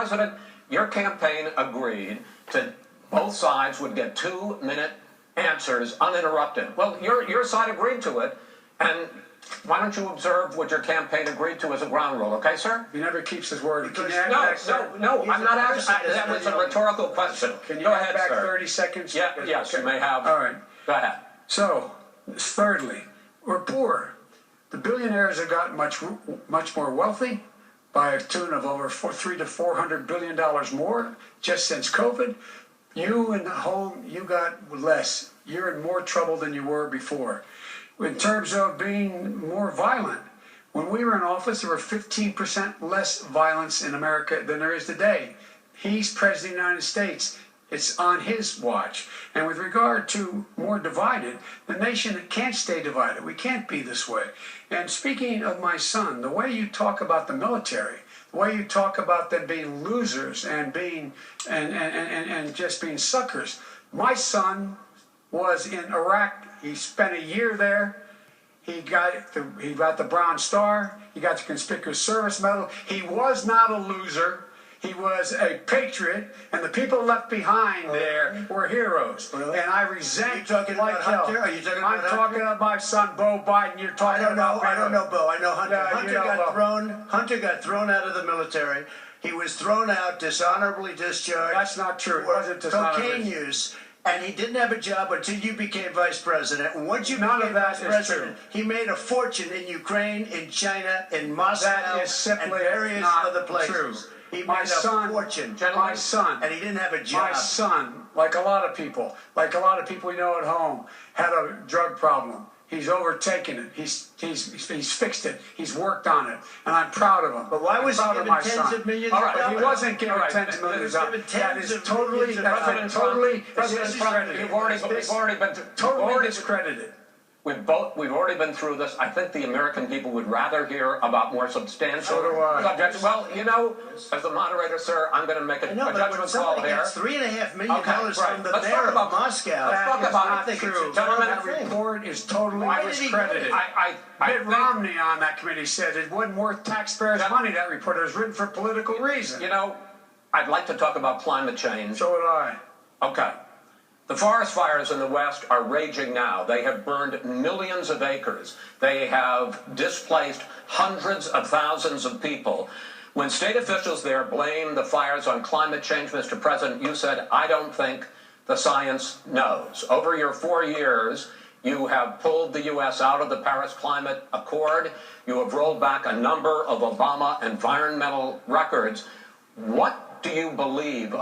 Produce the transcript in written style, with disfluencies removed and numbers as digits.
President, your campaign agreed to both sides would get 2-minute answers uninterrupted. Well, your side agreed to it, and why don't you observe what your campaign agreed to as a ground rule, okay, sir? He never keeps his word. No, I'm not asking. That was a rhetorical question. Can you Go add ahead, back sir. 30 seconds? Yes, okay. you may have. All right. Go ahead. So, thirdly, we're poor. The billionaires have gotten much more wealthy by a tune of over $300 to $400 billion more just since COVID. You in the home, you got less. You're in more trouble than you were before. In terms of being more violent, when we were in office, there were 15% less violence in America than there is today. He's president of the United States. It's on his watch. And with regard to more divided, the nation can't stay divided. We can't be this way. And speaking of my son, the way you talk about the military, the way you talk about them being losers and being and just being suckers. My son was in Iraq. He spent a year there. He got the Bronze Star. He got the Conspicuous Service Medal. He was not a loser. He was a patriot, and the people left behind there were heroes. Really? And I resent. Are you talking about Hunter? Are you talking about Hunter? I'm talking about my son, Beau Biden. You're talking about. I don't know Beau. I know Hunter. Yeah, Hunter got thrown out of the military. He was thrown out, dishonorably discharged. That's not true. It wasn't dishonorable. Cocaine use. And he didn't have a job until you became vice president. And once you None became of that vice is president, true. he made a fortune in Ukraine, in China, in Moscow, That is simply and various not other places. true. He made My a son, fortune. my son, and he didn't have a job. My son, like a lot of people we know at home, had a drug problem. He's overtaken it. He's fixed it. He's worked on it, and I'm proud of him. But why was he given tens of millions of dollars? All right, he wasn't given tens of millions of dollars. That is totally discredited. You've already been totally discredited. We've already been through this. I think the American people would rather hear about more substantial subjects. Well, you know, as the moderator, sir, I'm going to make a judgment call here. $3.5 million from the mayor of Moscow. Let's talk about it. Gentlemen, that report is totally discredited. Mitt Romney on that committee said it wasn't worth taxpayers' money. That report was written for political reasons. You know, I'd like to talk about climate change. So would I. Okay. The forest fires in the West are raging now. They have burned millions of acres. They have displaced hundreds of thousands of people. When state officials there blame the fires on climate change, Mr. President, you said, I don't think the science knows. Over your 4 years, you have pulled the U.S. out of the Paris Climate Accord. You have rolled back a number of Obama environmental records. What do you believe